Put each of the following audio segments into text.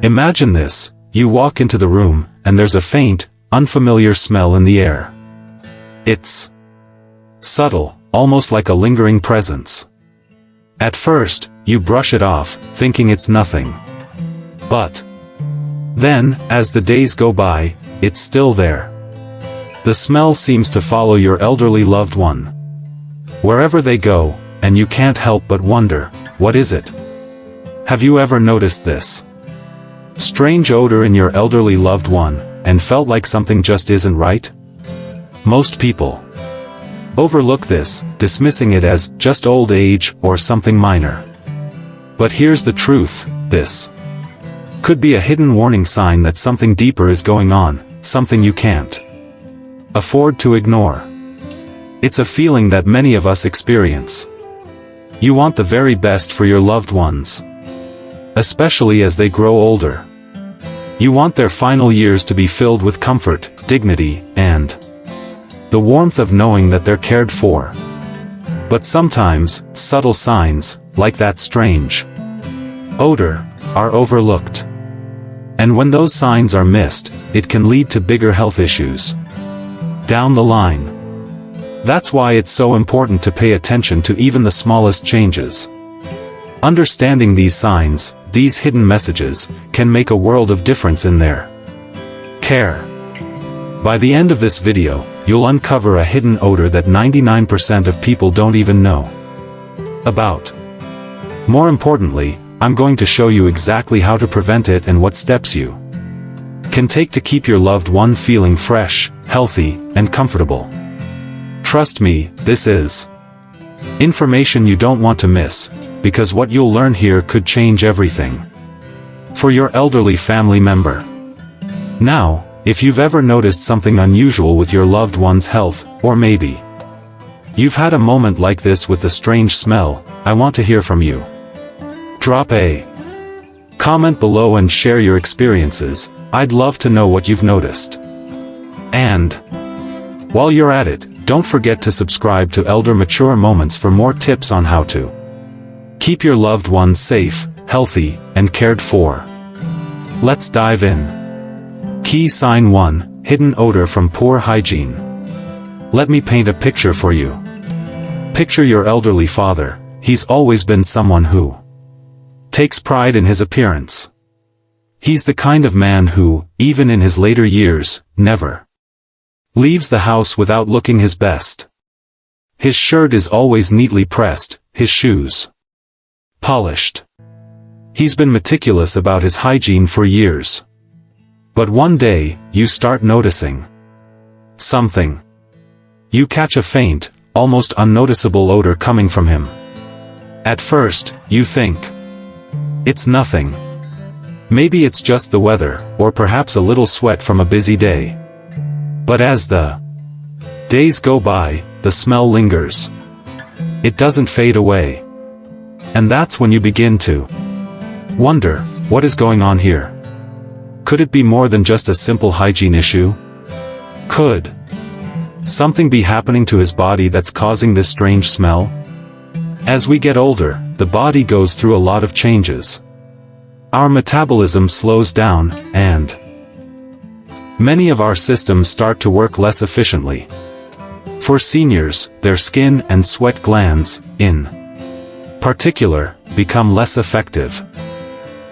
Imagine this: you walk into the room, and there's a faint, unfamiliar smell in the air. It's subtle, almost like a lingering presence. At first, you brush it off, thinking it's nothing. But then, as the days go by, it's still there. The smell seems to follow your elderly loved one wherever they go, and you can't help but wonder, what is it? Have you ever noticed this strange odor in your elderly loved one, and felt like something just isn't right? Most people overlook this, dismissing it as just old age or something minor. But here's the truth: this could be a hidden warning sign that something deeper is going on, something you can't afford to ignore. It's a feeling that many of us experience. You want the very best for your loved ones, especially as they grow older. You want their final years to be filled with comfort, dignity, and the warmth of knowing that they're cared for. But sometimes, subtle signs, like that strange odor, are overlooked. And when those signs are missed, it can lead to bigger health issues down the line. That's why it's so important to pay attention to even the smallest changes. Understanding these signs, these hidden messages, can make a world of difference in their care. By the end of this video, you'll uncover a hidden odor that 99% of people don't even know about. More importantly, I'm going to show you exactly how to prevent it and what steps you can take to keep your loved one feeling fresh, healthy, and comfortable. Trust me, this is information you don't want to miss, because what you'll learn here could change everything for your elderly family member. Now, if you've ever noticed something unusual with your loved one's health, or maybe you've had a moment like this with the strange smell, I want to hear from you. Drop a comment below and share your experiences. I'd love to know what you've noticed. And while you're at it, don't forget to subscribe to Elder Mature Moments for more tips on how to keep your loved ones safe, healthy, and cared for. Let's dive in. Key sign 1: hidden odor from poor hygiene. Let me paint a picture for you. Picture your elderly father. He's always been someone who takes pride in his appearance. He's the kind of man who, even in his later years, never leaves the house without looking his best. His shirt is always neatly pressed, his shoes polished. He's been meticulous about his hygiene for years. But one day, you start noticing something. You catch a faint, almost unnoticeable odor coming from him. At first, you think it's nothing. Maybe it's just the weather, or perhaps a little sweat from a busy day. But as the days go by, the smell lingers. It doesn't fade away. And that's when you begin to wonder, what is going on here? Could it be more than just a simple hygiene issue? Could something be happening to his body that's causing this strange smell? As we get older, the body goes through a lot of changes. Our metabolism slows down, and many of our systems start to work less efficiently. For seniors, their skin and sweat glands, in particular, become less effective.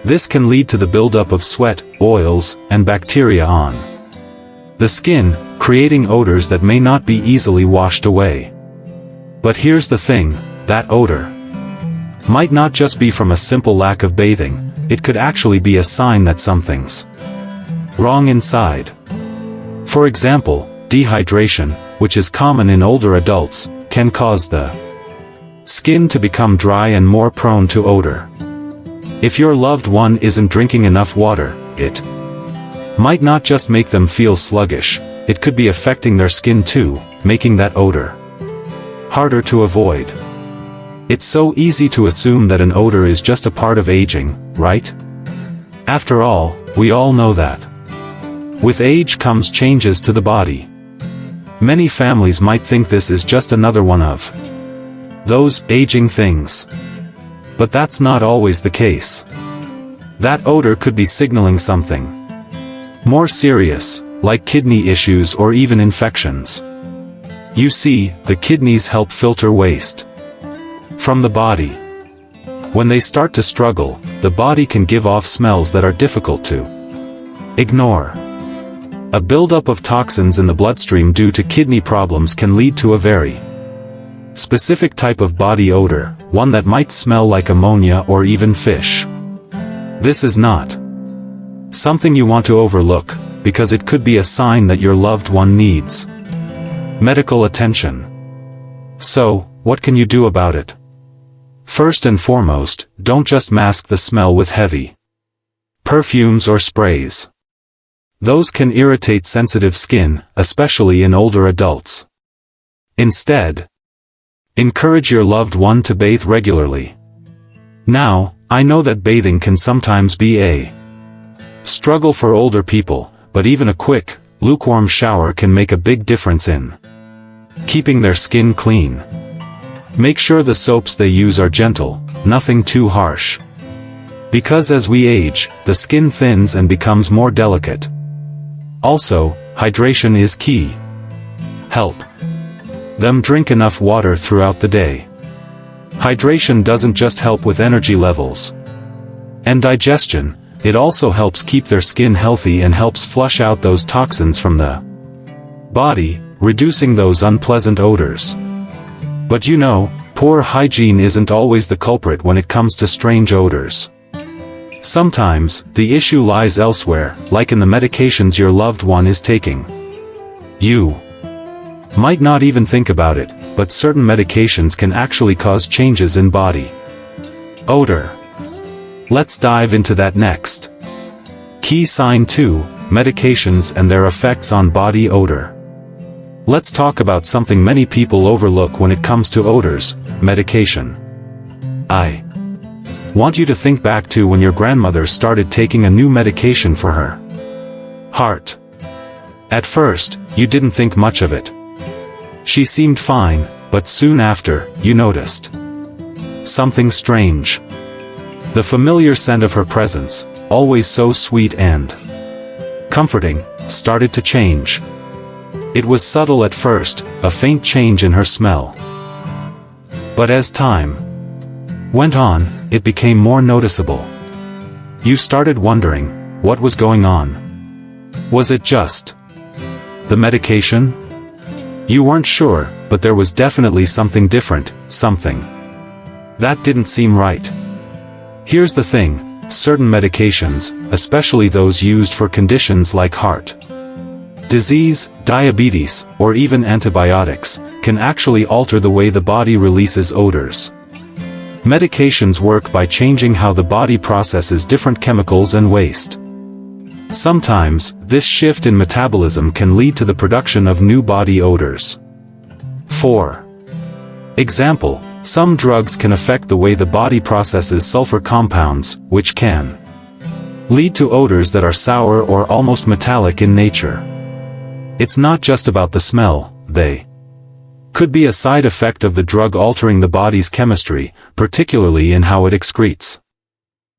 This can lead to the buildup of sweat, oils, and bacteria on the skin, creating odors that may not be easily washed away. But here's the thing: that odor might not just be from a simple lack of bathing. It could actually be a sign that something's wrong inside. For example, dehydration, which is common in older adults, can cause the skin to become dry and more prone to odor. If your loved one isn't drinking enough water, it might not just make them feel sluggish, it could be affecting their skin too, making that odor harder to avoid. It's so easy to assume that an odor is just a part of aging, right? After all, we all know that with age comes changes to the body. Many families might think this is just another one of those aging things. But that's not always the case. That odor could be signaling something more serious, like kidney issues or even infections. You see, the kidneys help filter waste from the body. When they start to struggle, the body can give off smells that are difficult to ignore. A buildup of toxins in the bloodstream due to kidney problems can lead to a very specific type of body odor, one that might smell like ammonia or even fish. This is not something you want to overlook, because it could be a sign that your loved one needs medical attention. So, what can you do about it? First and foremost, don't just mask the smell with heavy perfumes or sprays. Those can irritate sensitive skin, especially in older adults. Instead, encourage your loved one to bathe regularly. Now, I know that bathing can sometimes be a struggle for older people, but even a quick, lukewarm shower can make a big difference in keeping their skin clean. Make sure the soaps they use are gentle, nothing too harsh. Because as we age, the skin thins and becomes more delicate. Also, hydration is key. Help them drink enough water throughout the day. Hydration doesn't just help with energy levels and digestion, it also helps keep their skin healthy and helps flush out those toxins from the body, reducing those unpleasant odors. But you know, poor hygiene isn't always the culprit when it comes to strange odors. Sometimes, the issue lies elsewhere, like in the medications your loved one is taking. You might not even think about it, but certain medications can actually cause changes in body odor. Let's dive into that next. Key sign 2, medications and their effects on body odor. Let's talk about something many people overlook when it comes to odors, medication. I want you to think back to when your grandmother started taking a new medication for her heart. At first, you didn't think much of it. She seemed fine, but soon after, you noticed something strange. The familiar scent of her presence, always so sweet and comforting, started to change. It was subtle at first, a faint change in her smell. But as time went on, it became more noticeable. You started wondering, what was going on? Was it just the medication? You weren't sure, but there was definitely something different, something that didn't seem right. Here's the thing, certain medications, especially those used for conditions like heart disease, diabetes, or even antibiotics, can actually alter the way the body releases odors. Medications work by changing how the body processes different chemicals and waste. Sometimes, this shift in metabolism can lead to the production of new body odors. For example, some drugs can affect the way the body processes sulfur compounds, which can lead to odors that are sour or almost metallic in nature. It's not just about the smell, they could be a side effect of the drug altering the body's chemistry, particularly in how it excretes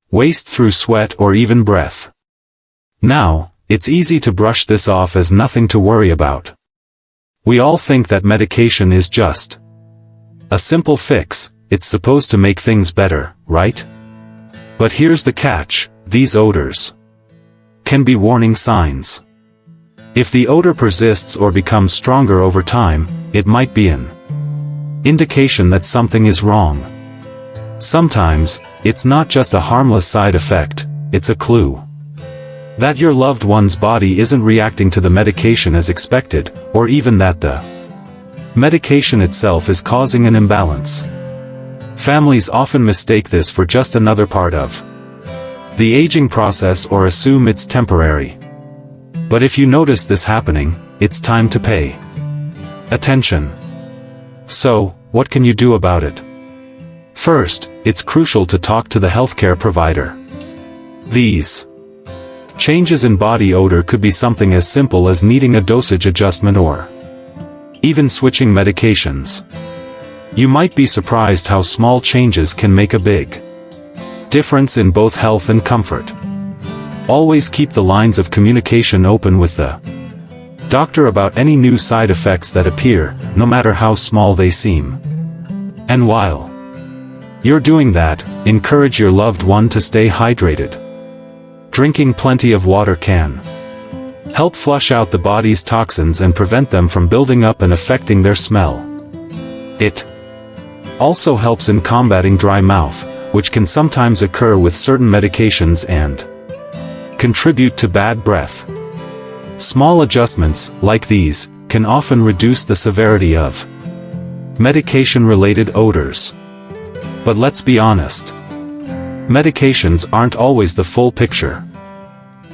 waste through sweat or even breath. Now, it's easy to brush this off as nothing to worry about. We all think that medication is just a simple fix, it's supposed to make things better, right? But here's the catch, these odors can be warning signs. If the odor persists or becomes stronger over time, it might be an indication that something is wrong. Sometimes, it's not just a harmless side effect, it's a clue that your loved one's body isn't reacting to the medication as expected, or even that the medication itself is causing an imbalance. Families often mistake this for just another part of the aging process or assume it's temporary. But if you notice this happening, it's time to pay attention. So, what can you do about it? First, it's crucial to talk to the healthcare provider. These changes in body odor could be something as simple as needing a dosage adjustment or even switching medications. You might be surprised how small changes can make a big Difference in both health and comfort. Always keep the lines of communication open with the doctor about any new side effects that appear, no matter how small they seem. And while you're doing that, encourage your loved one to stay hydrated. Drinking plenty of water can help flush out the body's toxins and prevent them from building up and affecting their smell. It also helps in combating dry mouth, which can sometimes occur with certain medications and contribute to bad breath. Small adjustments, like these, can often reduce the severity of medication-related odors. But let's be honest. Medications aren't always the full picture.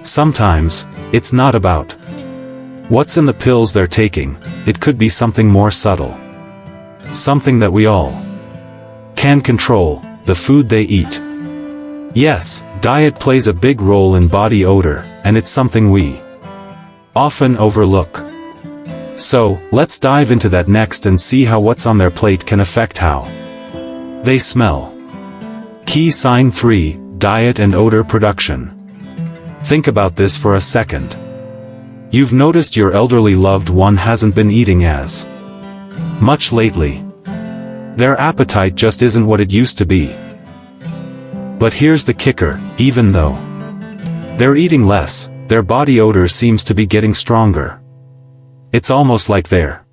Sometimes, it's not about what's in the pills they're taking, it could be something more subtle. Something that we all can control, the food they eat. Yes, diet plays a big role in body odor, and it's something we often overlook. So, let's dive into that next and see how what's on their plate can affect how they smell. Key sign 3, diet and odor production. Think about this for a second. You've noticed your elderly loved one hasn't been eating as much lately. Their appetite just isn't what it used to be. But here's the kicker, even though they're eating less, their body odor seems to be getting stronger. It's almost like they're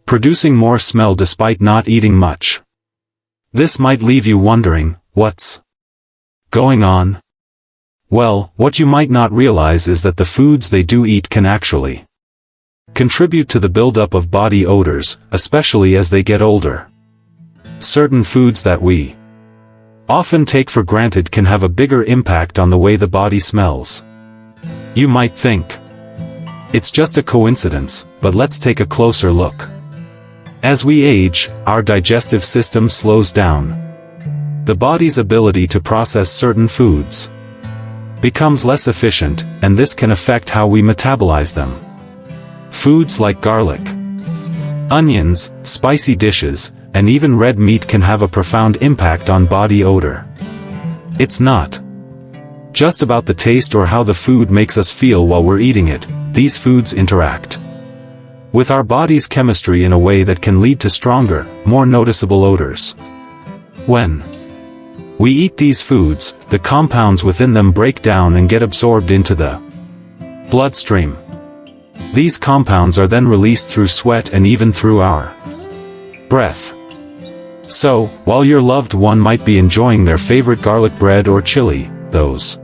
producing more smell despite not eating much. This might leave you wondering, what's going on? Well, what you might not realize is that the foods they do eat can actually contribute to the buildup of body odors, especially as they get older. Certain foods that we often take for granted can have a bigger impact on the way the body smells. You might think it's just a coincidence, but let's take a closer look. As we age, our digestive system slows down. The body's ability to process certain foods becomes less efficient, and this can affect how we metabolize them. Foods like garlic, onions, spicy dishes, and even red meat can have a profound impact on body odor. It's not just about the taste or how the food makes us feel while we're eating it. These foods interact with our body's chemistry in a way that can lead to stronger, more noticeable odors. When we eat these foods, the compounds within them break down and get absorbed into the bloodstream. These compounds are then released through sweat and even through our breath. So, while your loved one might be enjoying their favorite garlic bread or chili, those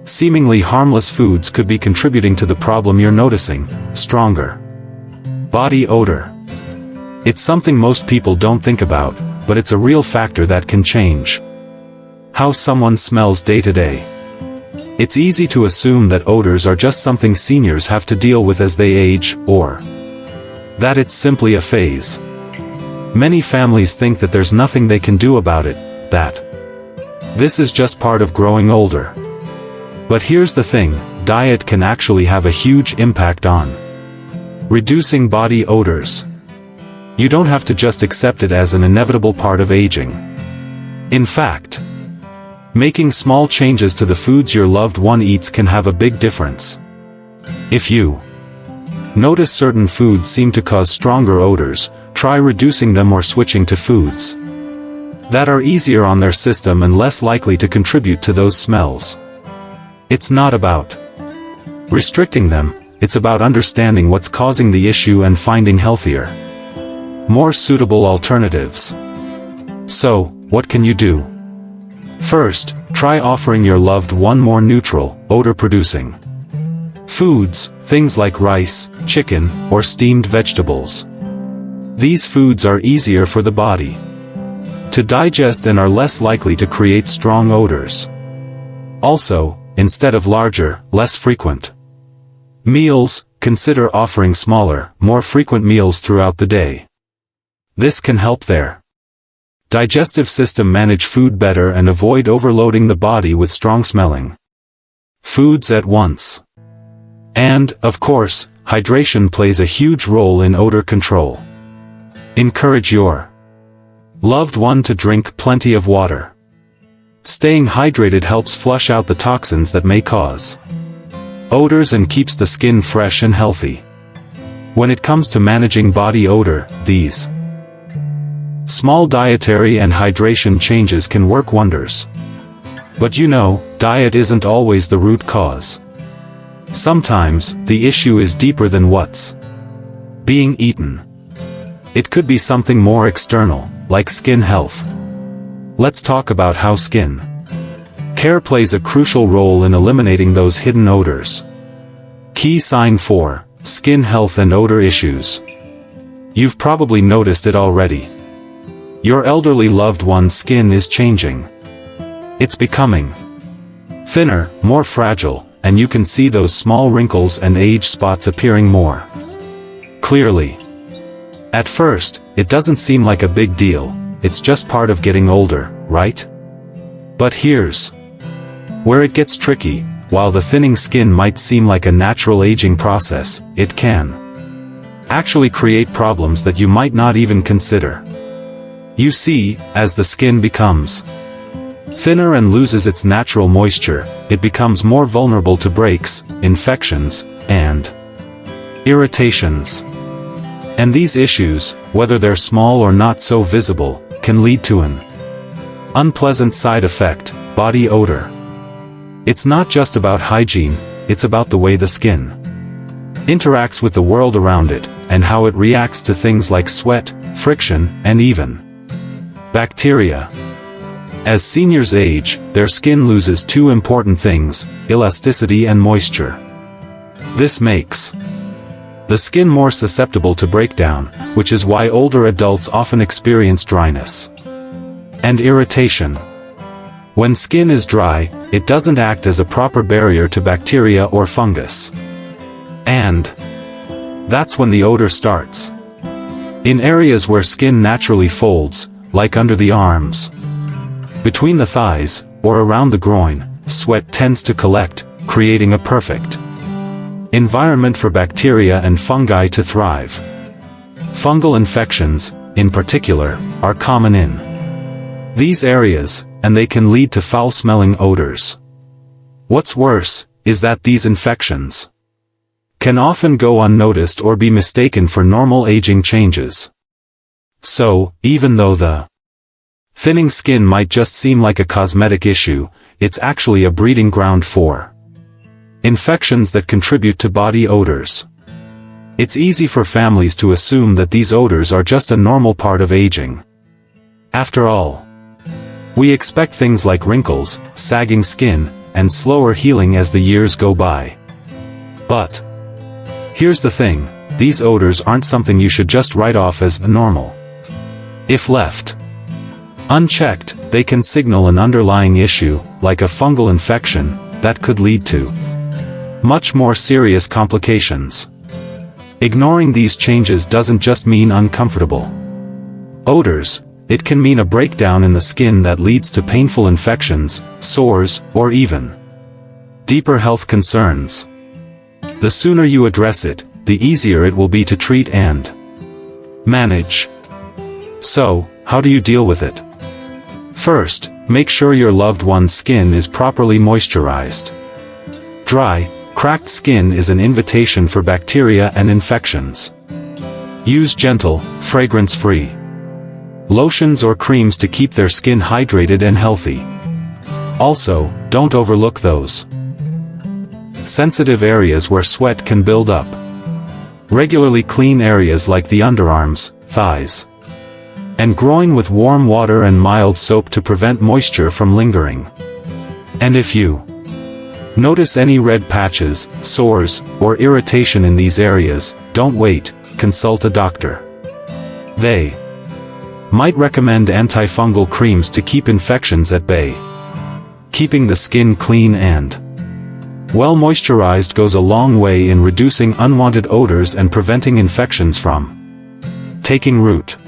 seemingly harmless foods could be contributing to the problem you're noticing: stronger body odor. It's something most people don't think about, but it's a real factor that can change how someone smells day to day. It's easy to assume that odors are just something seniors have to deal with as they age, or that it's simply a phase. Many families think that there's nothing they can do about it, that this is just part of growing older. But here's the thing, diet can actually have a huge impact on reducing body odors. You don't have to just accept it as an inevitable part of aging. In fact, making small changes to the foods your loved one eats can have a big difference. If you notice certain foods seem to cause stronger odors, try reducing them or switching to foods that are easier on their system and less likely to contribute to those smells. It's not about restricting them, it's about understanding what's causing the issue and finding healthier, more suitable alternatives. So, what can you do? First, try offering your loved one more neutral, odor-producing foods, things like rice, chicken, or steamed vegetables. These foods are easier for the body to digest and are less likely to create strong odors. Also, instead of larger, less frequent meals, consider offering smaller, more frequent meals throughout the day. This can help their digestive system manage food better and avoid overloading the body with strong-smelling foods at once. And, of course, hydration plays a huge role in odor control. Encourage your loved one to drink plenty of water. Staying hydrated helps flush out the toxins that may cause odors and keeps the skin fresh and healthy. When it comes to managing body odor, these small dietary and hydration changes can work wonders. But you know, diet isn't always the root cause. Sometimes, the issue is deeper than what's being eaten. It could be something more external, like skin health. Let's talk about how skin care plays a crucial role in eliminating those hidden odors. Key sign 4. Skin health and odor issues. You've probably noticed it already. Your elderly loved one's skin is changing. It's becoming thinner, more fragile, and you can see those small wrinkles and age spots appearing more clearly. At first, it doesn't seem like a big deal, it's just part of getting older, right? But here's where it gets tricky. While the thinning skin might seem like a natural aging process, it can actually create problems that you might not even consider. You see, as the skin becomes thinner and loses its natural moisture, it becomes more vulnerable to breaks, infections, and irritations. And these issues, whether they're small or not so visible, can lead to an unpleasant side effect: body odor. It's not just about hygiene, it's about the way the skin interacts with the world around it, and how it reacts to things like sweat, friction, and even bacteria. As seniors age, their skin loses two important things: elasticity and moisture. This makes the skin more susceptible to breakdown, which is why older adults often experience dryness and irritation. When skin is dry, it doesn't act as a proper barrier to bacteria or fungus. And that's when the odor starts. In areas where skin naturally folds, like under the arms, between the thighs, or around the groin, sweat tends to collect, creating a perfect environment for bacteria and fungi to thrive. Fungal infections, in particular, are common in these areas, and they can lead to foul-smelling odors. What's worse, is that these infections can often go unnoticed or be mistaken for normal aging changes. So, even though the thinning skin might just seem like a cosmetic issue, it's actually a breeding ground for infections that contribute to body odors. It's easy for families to assume that these odors are just a normal part of aging. After all, we expect things like wrinkles, sagging skin, and slower healing as the years go by. But here's the thing: these odors aren't something you should just write off as normal. If left unchecked, they can signal an underlying issue, like a fungal infection, that could lead to much more serious complications. Ignoring these changes doesn't just mean uncomfortable odors. It can mean a breakdown in the skin that leads to painful infections, sores, or even deeper health concerns. The sooner you address it, the easier it will be to treat and manage. So, how do you deal with it? First, make sure your loved one's skin is properly moisturized. Dry, cracked skin is an invitation for bacteria and infections. Use gentle, fragrance-free lotions or creams to keep their skin hydrated and healthy. Also, don't overlook those sensitive areas where sweat can build up. Regularly clean areas like the underarms, thighs, and groin with warm water and mild soap to prevent moisture from lingering. And if you notice any red patches, sores, or irritation in these areas, don't wait, consult a doctor. They might recommend antifungal creams to keep infections at bay. Keeping the skin clean and well moisturized goes a long way in reducing unwanted odors and preventing infections from taking root.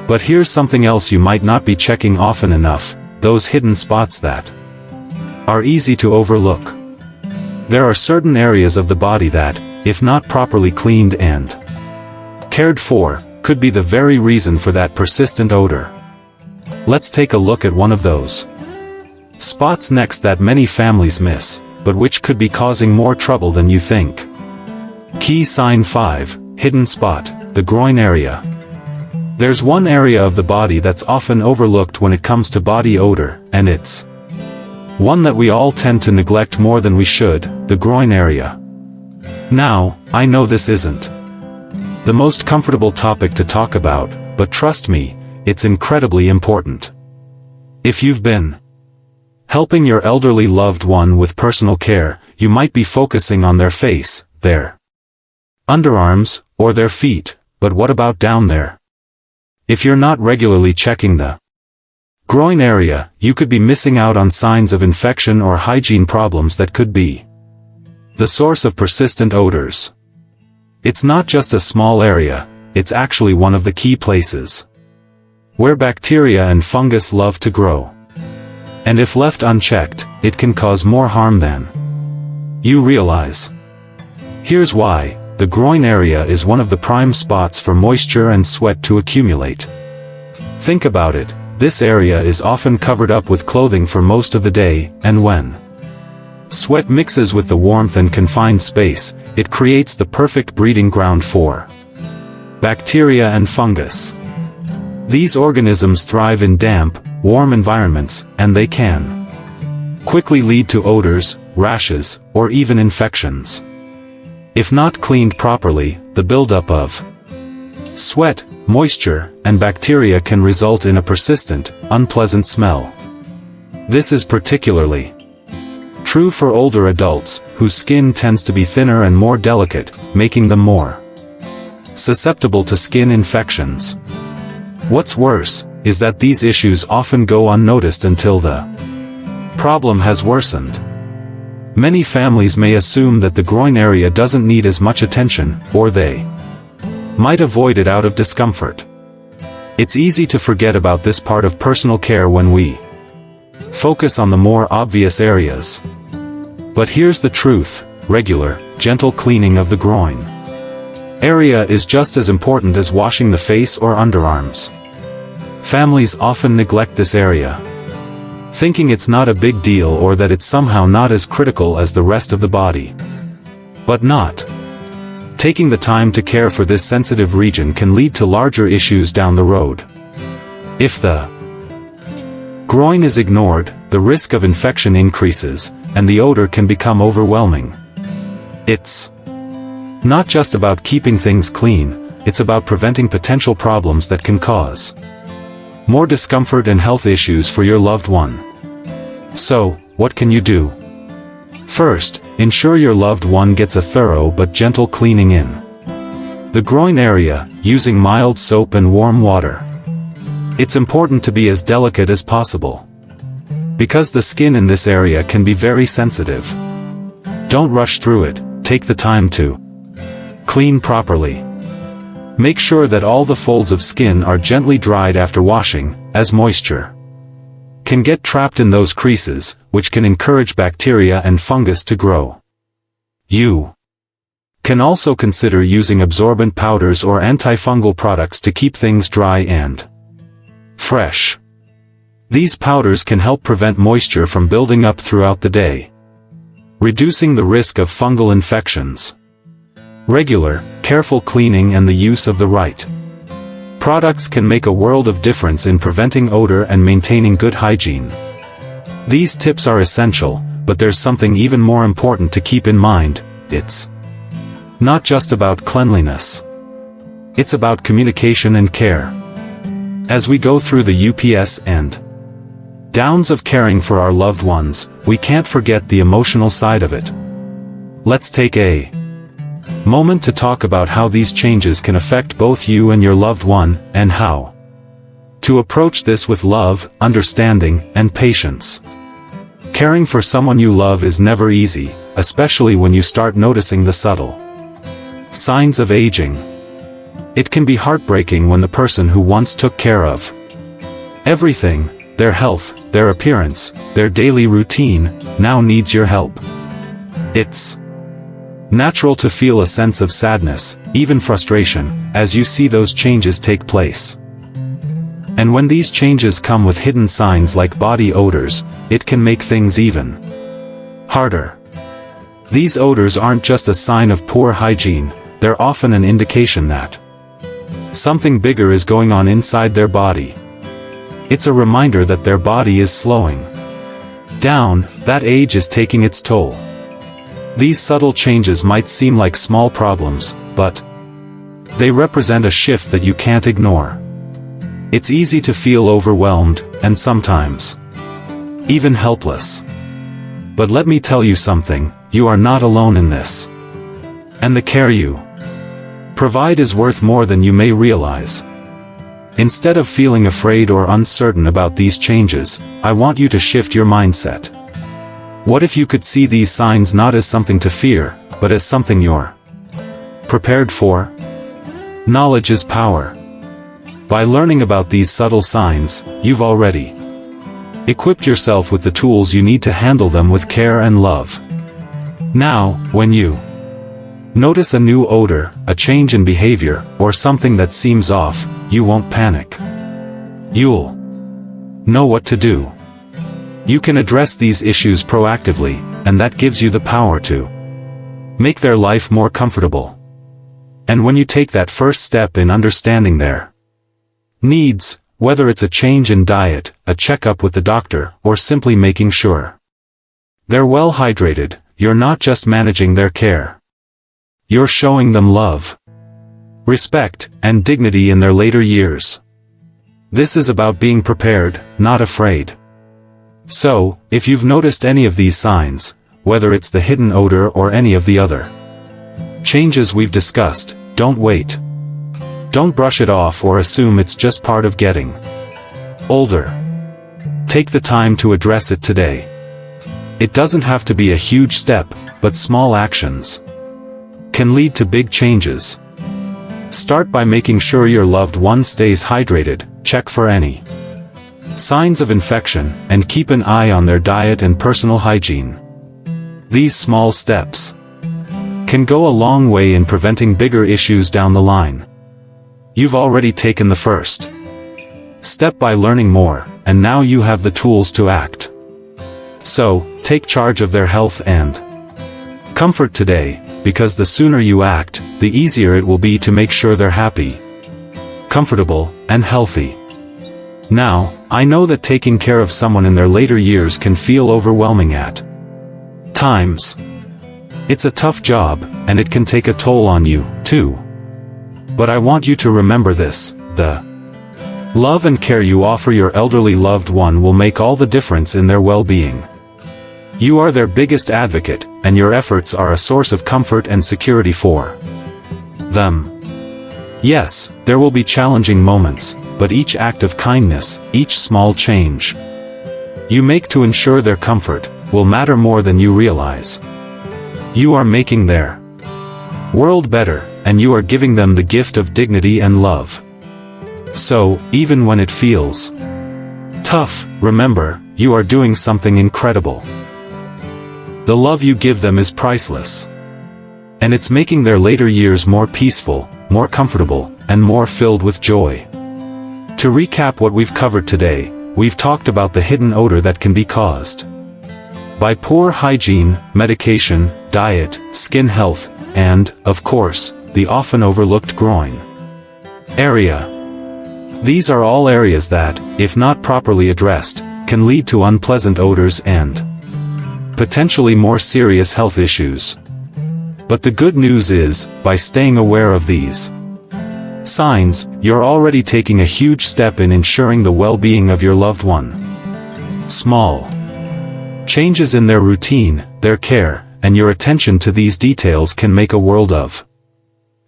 But here's something else you might not be checking often enough: those hidden spots that are easy to overlook. There are certain areas of the body that, if not properly cleaned and cared for, could be the very reason for that persistent odor. Let's take a look at one of those. Spots next that many families miss, but which could be causing more trouble than you think. Key sign 5, hidden spot, the groin area. There's one area of the body that's often overlooked when it comes to body odor, and it's one that we all tend to neglect more than we should, the groin area. Now, I know this isn't the most comfortable topic to talk about, but trust me, it's incredibly important. If you've been helping your elderly loved one with personal care, you might be focusing on their face, their underarms, or their feet, but what about down there? If you're not regularly checking the groin area, you could be missing out on signs of infection or hygiene problems that could be the source of persistent odors. It's not just a small area, it's actually one of the key places where bacteria and fungus love to grow. And if left unchecked, it can cause more harm than you realize. Here's why: the groin area is one of the prime spots for moisture and sweat to accumulate. Think about it, this area is often covered up with clothing for most of the day, and when sweat mixes with the warmth and confined space, it creates the perfect breeding ground for bacteria and fungus. These organisms thrive in damp, warm environments, and they can quickly lead to odors, rashes, or even infections. If not cleaned properly, the buildup of sweat, moisture, and bacteria can result in a persistent, unpleasant smell. This is particularly true for older adults, whose skin tends to be thinner and more delicate, making them more susceptible to skin infections. What's worse, is that these issues often go unnoticed until the problem has worsened. Many families may assume that the groin area doesn't need as much attention, or they might avoid it out of discomfort. It's easy to forget about this part of personal care when we focus on the more obvious areas. But here's the truth: regular, gentle cleaning of the groin area is just as important as washing the face or underarms. Families often neglect this area, thinking it's not a big deal or that it's somehow not as critical as the rest of the body. But not taking the time to care for this sensitive region can lead to larger issues down the road. If the groin is ignored, the risk of infection increases, and the odor can become overwhelming. It's not just about keeping things clean, it's about preventing potential problems that can cause more discomfort and health issues for your loved one. So, what can you do? First, ensure your loved one gets a thorough but gentle cleaning in the groin area, using mild soap and warm water. It's important to be as delicate as possible, because the skin in this area can be very sensitive. Don't rush through it, take the time to clean properly. Make sure that all the folds of skin are gently dried after washing, as moisture can get trapped in those creases, which can encourage bacteria and fungus to grow. You can also consider using absorbent powders or antifungal products to keep things dry and fresh. These powders can help prevent moisture from building up throughout the day, reducing the risk of fungal infections. Regular, careful cleaning and the use of the right products can make a world of difference in preventing odor and maintaining good hygiene. These tips are essential, but there's something even more important to keep in mind: it's not just about cleanliness. It's about communication and care. As we go through the ups and downs of caring for our loved ones, we can't forget the emotional side of it. Let's take a moment to talk about how these changes can affect both you and your loved one, and how to approach this with love, understanding, and patience. Caring for someone you love is never easy, especially when you start noticing the subtle signs of aging. It can be heartbreaking when the person who once took care of everything, their health, their appearance, their daily routine, now needs your help. It's natural to feel a sense of sadness, even frustration, as you see those changes take place. And when these changes come with hidden signs like body odors, it can make things even harder. These odors aren't just a sign of poor hygiene, they're often an indication that something bigger is going on inside their body. It's a reminder that their body is slowing down, that age is taking its toll. These subtle changes might seem like small problems, but they represent a shift that you can't ignore. It's easy to feel overwhelmed, and sometimes even helpless. But let me tell you something, you are not alone in this. And the care you provide is worth more than you may realize. Instead of feeling afraid or uncertain about these changes, I want you to shift your mindset. What if you could see these signs not as something to fear, but as something you're prepared for? Knowledge is power. By learning about these subtle signs, you've already equipped yourself with the tools you need to handle them with care and love. Now, when you notice a new odor, a change in behavior, or something that seems off, you won't panic. You'll know what to do. You can address these issues proactively, and that gives you the power to make their life more comfortable. And when you take that first step in understanding their needs, whether it's a change in diet, a checkup with the doctor, or simply making sure they're well hydrated, you're not just managing their care. You're showing them love, respect, and dignity in their later years. This is about being prepared, not afraid. So, if you've noticed any of these signs, whether it's the hidden odor or any of the other changes we've discussed, don't wait. Don't brush it off or assume it's just part of getting older. Take the time to address it today. It doesn't have to be a huge step, but small actions can lead to big changes. Start by making sure your loved one stays hydrated, check for any signs of infection, and keep an eye on their diet and personal hygiene. These small steps can go a long way in preventing bigger issues down the line. You've already taken the first step by learning more, and now you have the tools to act. So, take charge of their health and comfort today, because the sooner you act, the easier it will be to make sure they're happy, comfortable, and healthy. Now, I know that taking care of someone in their later years can feel overwhelming at times. It's a tough job, and it can take a toll on you, too. But I want you to remember this, the love and care you offer your elderly loved one will make all the difference in their well-being. You are their biggest advocate, and your efforts are a source of comfort and security for them. Yes, there will be challenging moments, but each act of kindness, each small change you make to ensure their comfort, will matter more than you realize. You are making their world better, and you are giving them the gift of dignity and love. So, even when it feels tough, remember, you are doing something incredible. The love you give them is priceless. And it's making their later years more peaceful, more comfortable, and more filled with joy. To recap what we've covered today, we've talked about the hidden odor that can be caused by poor hygiene, medication, diet, skin health, and, of course, the often overlooked groin area. These are all areas that, if not properly addressed, can lead to unpleasant odors and potentially more serious health issues. But the good news is, by staying aware of these signs, you're already taking a huge step in ensuring the well-being of your loved one. Small changes in their routine, their care, and your attention to these details can make a world of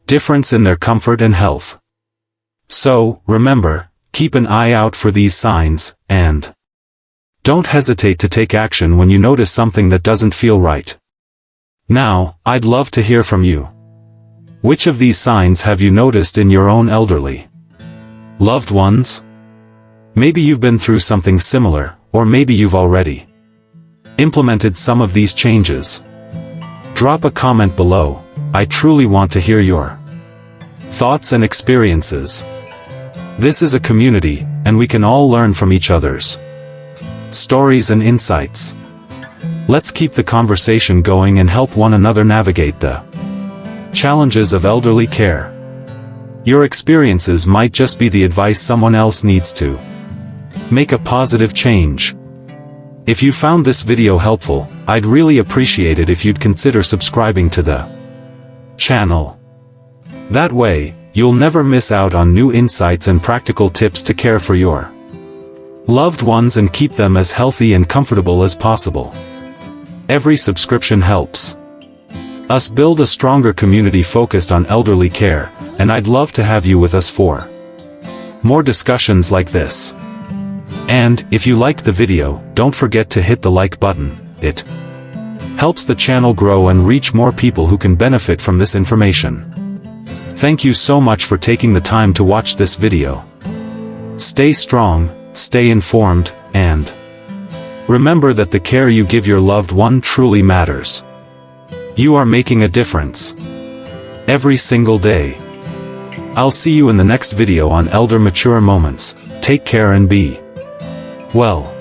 difference in their comfort and health. So, remember, keep an eye out for these signs, and don't hesitate to take action when you notice something that doesn't feel right. Now, I'd love to hear from you. Which of these signs have you noticed in your own elderly loved ones? Maybe you've been through something similar, or maybe you've already implemented some of these changes. Drop a comment below. I truly want to hear your thoughts and experiences. This is a community, and we can all learn from each other's stories and insights. Let's keep the conversation going and help one another navigate the challenges of elderly care. Your experiences might just be the advice someone else needs to make a positive change. If you found this video helpful, I'd really appreciate it if you'd consider subscribing to the channel. That way, you'll never miss out on new insights and practical tips to care for your loved ones and keep them as healthy and comfortable as possible. Every subscription helps us build a stronger community focused on elderly care, and I'd love to have you with us for more discussions like this. And, if you liked the video, don't forget to hit the like button. It helps the channel grow and reach more people who can benefit from this information. Thank you so much for taking the time to watch this video. Stay strong, stay informed, and remember that the care you give your loved one truly matters. You are making a difference every single day. I'll see you in the next video on Elder Mature Moments. Take care and be well.